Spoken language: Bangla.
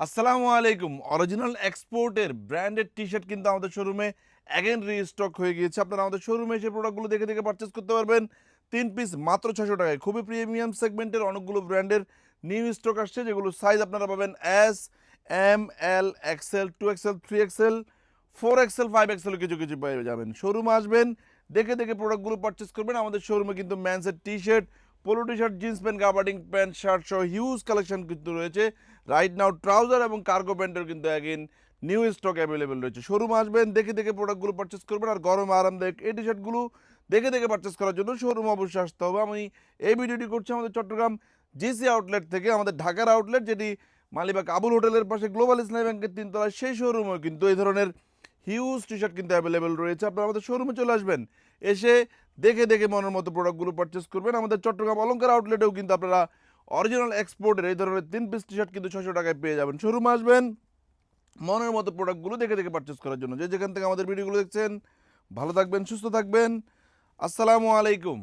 আসসালামু আলাইকুম। অরিজিনাল এক্সপোর্টের ব্র্যান্ডেড টি-শার্ট কিন্তু আমাদের শোরুমে অ্যাগেন রিস্টক হয়ে গিয়েছে। আপনারা আমাদের শোরুমে এসে প্রোডাক্টগুলো দেখে দেখে পারচেজ করতে পারবেন। ৩ পিস মাত্র ৳৬০০ য়। খুবই প্রিমিয়াম সেগমেন্টের অনেকগুলো ব্র্যান্ডের নিউ স্টক আসছে, যেগুলো সাইজ আপনারা পাবেন এস, এম, এল, Excel, 2XL, 3XL, 4XL, 5XL কিছু কিছু পেয়ে যাবেন। শোরুমে আসবেন, দেখে দেখে প্রোডাক্টগুলো পারচেজ করবেন। আমাদের শোরুমে কিন্তু মেন্সের T-shirt, polo T-shirt, jeans pant, gabardine pant, shirt সহ হিউজ কালেকশন কিন্তু রয়েছে। রাইট নাও ট্রাউজার এবং কার্গো প্যান্টের কিন্তু অ্যাগেন নিউ স্টক অ্যাভেলেবেল রয়েছে। শোরুমে আসবেন, দেখে দেখে প্রোডাক্টগুলো পারচেস করবেন। আর গরমে আরামদায়ক এই টি শার্টগুলো দেখে দেখে পারচেস করার জন্য শোরুমে অবশ্যই আসতে হবে। আমি এই ভিডিওটি করছি আমাদের চট্টগ্রাম জিসি আউটলেট থেকে। আমাদের ঢাকার আউটলেট, যেটি মালিবাগ আবুল হোটেলের পাশে গ্লোবাল ইসলামী ব্যাংকের ৩ তলায়, সেই শোরুমেও কিন্তু এই ধরনের হিউজ টি শার্ট কিন্তু অ্যাভেলেবেল রয়েছে। আপনারা আমাদের শোরুমে চলে আসবেন, এসে দেখে দেখে মনের মতো প্রোডাক্টগুলো পারচেস করবেন। আমাদের চট্টগ্রাম অলংকার আউটলেটেও কিন্তু আপনারা অরিজিনাল এক্সপোর্টের এই ধরনের ৩ পিস টি শার্ট কিন্তু ৳৬০০ পেয়ে যাবেন। শোরুমে আসবেন মনের মতো প্রোডাক্টগুলো দেখে দেখে পারচেস করার জন্য। যে যেখান থেকে আমাদের ভিডিওগুলো দেখছেন, ভালো থাকবেন, সুস্থ থাকবেন। আসসালামু আলাইকুম।